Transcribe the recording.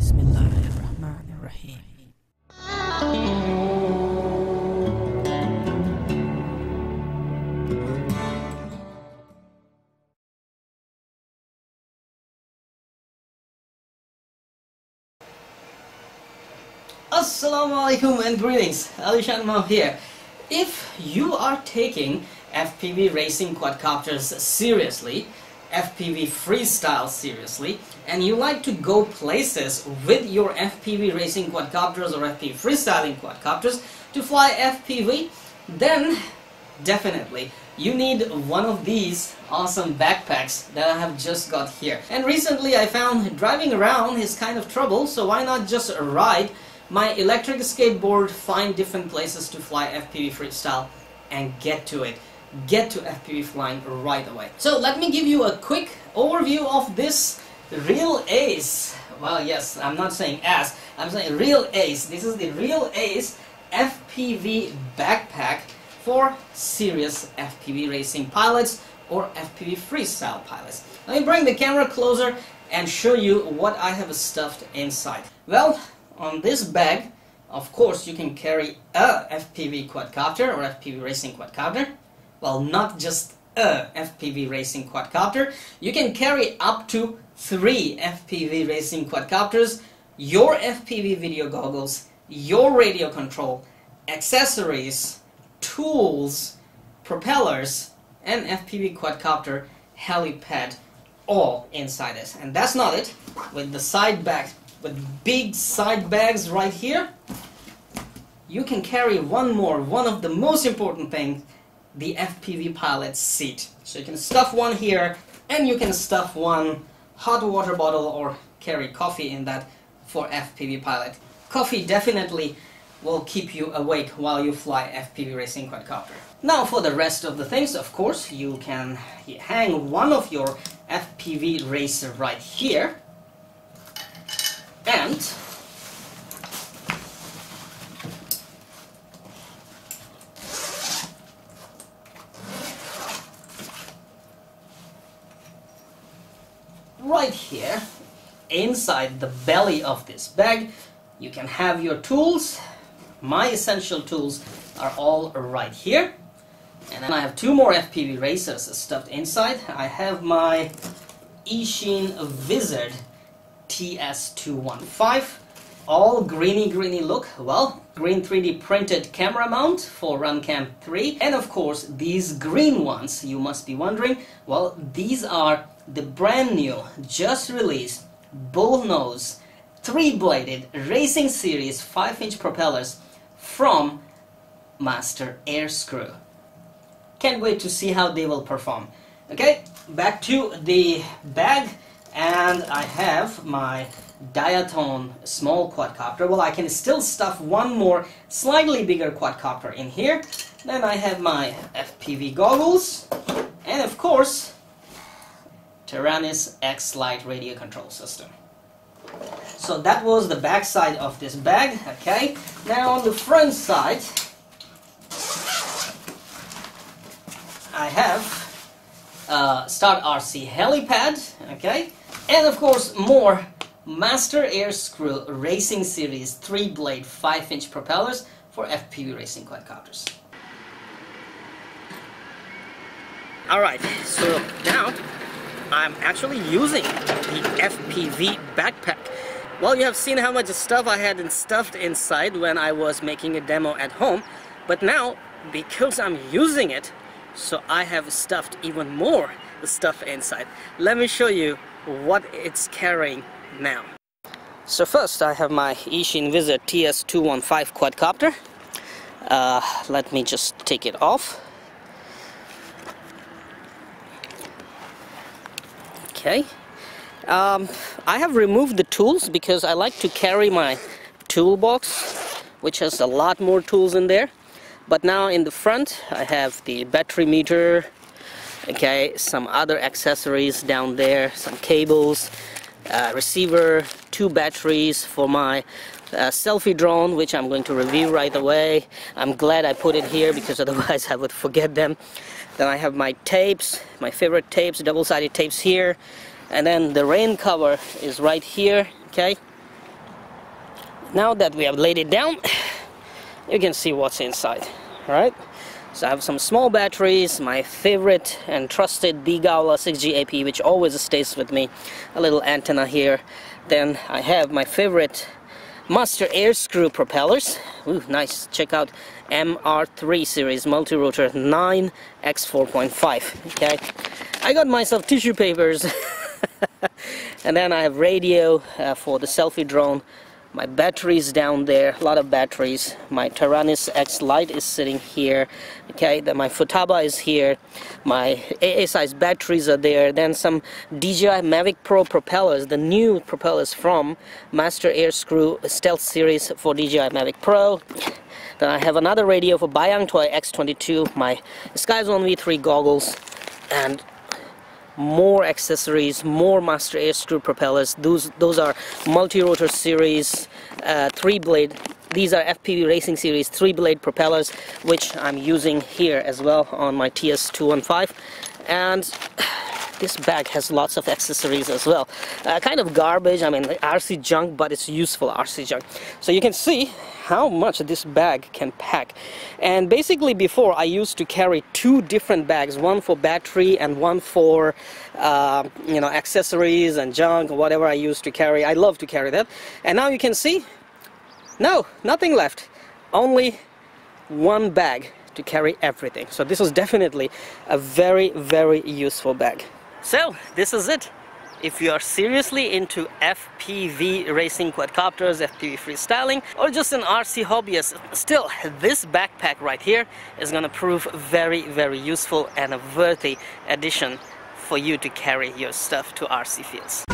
Bismillahirrahmanirrahim. Assalamu alaikum and greetings, AliShanMao here. If you are taking FPV racing quadcopters seriously, FPV freestyle seriously, and you like to go places with your FPV racing quadcopters or FPV freestyling quadcopters to fly FPV, then definitely you need one of these awesome backpacks that I have just got here. And recently I found driving around is kind of trouble, so why not just ride my electric skateboard, find different places to fly FPV freestyle and get to it. Get to FPV flying right away. So let me give you a quick overview of this real ace. Well, yes, I'm not saying ass, I'm saying real ace. This is the real ace FPV backpack for serious FPV racing pilots or FPV freestyle pilots. Let me bring the camera closer and show you what I have stuffed inside. Well, on this bag, of course, you can carry a FPV quadcopter or FPV racing quadcopter. Well, not just a FPV racing quadcopter. You can carry up to 3 FPV racing quadcopters, your FPV video goggles, your radio control, accessories, tools, propellers, and FPV quadcopter helipad all inside this. And that's not it. With the side bag, with big side bags right here, you can carry one of the most important things, the FPV pilot seat. So you can stuff one here, and you can stuff one hot water bottle or carry coffee in that for FPV pilot. Coffee definitely will keep you awake while you fly FPV racing quadcopter. Now for the rest of the things, of course, you can hang one of your FPV racer right here, and right here inside the belly of this bag you can have your tools. My essential tools are all right here, and then I have 2 more FPV racers stuffed inside. I have my AliShanMao TS215, all greeny look. Well, green 3D printed camera mount for RunCam 3, and of course these green ones, you must be wondering, well, these are the brand new, just released bullnose 3-bladed racing series 5-inch propellers from Master Air Screw. Can't wait to see how they will perform. Okay, back to the bag, and I have my Diaton small quadcopter. Well, I can still stuff one more slightly bigger quadcopter in here. Then I have my FPV goggles, and of course Taranis X-Lite radio control system. So that was the back side of this bag. Okay, now on the front side I have Start RC helipad, okay, and of course more Master Air Screw Racing Series 3-blade 5-inch propellers for FPV racing quadcopters. Alright, so now I'm actually using the FPV Backpack. Well, you have seen how much stuff I had stuffed inside when I was making a demo at home, but now, because I'm using it, so I have stuffed even more stuff inside. Let me show you what it's carrying now. So first I have my AliShanMao TS215 quadcopter. Let me just take it off. Okay. I have removed the tools because I like to carry my toolbox, which has a lot more tools in there. But now in the front I have the battery meter, okay, some other accessories down there, some cables, receiver, 2 batteries for my selfie drone, which I'm going to review right away. I'm glad I put it here because otherwise I would forget them. Then I have my tapes, my favorite tapes, double-sided tapes here, and then the rain cover is right here, okay. Now that we have laid it down, you can see what's inside, right? So I have some small batteries, my favorite and trusted Bigala 6G AP, which always stays with me, a little antenna here. Then I have my favorite Master Air Screw propellers. Ooh, nice. Check out MR3 series multi-rotor 9x4.5. Okay, I got myself tissue papers. And then I have radio for the selfie drone. My batteries down there, a lot of batteries. My Taranis X Lite is sitting here. Okay, then my Futaba is here. My AA size batteries are there. Then some DJI Mavic Pro propellers, the new propellers from Master Air Screw Stealth series for DJI Mavic Pro. Then I have another radio for Bayang Toy X22, my SkyZone V3 goggles, and more accessories, more Master Air Screw propellers. Those are multi-rotor series 3-blade. These are FPV Racing Series 3-blade propellers, which I'm using here as well on my TS215. And this bag has lots of accessories as well. Kind of garbage, I mean RC junk, but it's useful RC junk. So you can see how much this bag can pack. And basically before I used to carry 2 different bags, one for battery and one for you know, accessories and junk, whatever I used to carry. I love to carry that. And now you can see, no, nothing left. Only one bag to carry everything. So this was definitely a very, very useful bag. So this is it. If you are seriously into FPV racing quadcopters, FPV freestyling, or just an RC hobbyist, still this backpack right here is going to prove very, very useful and a worthy addition for you to carry your stuff to RC fields.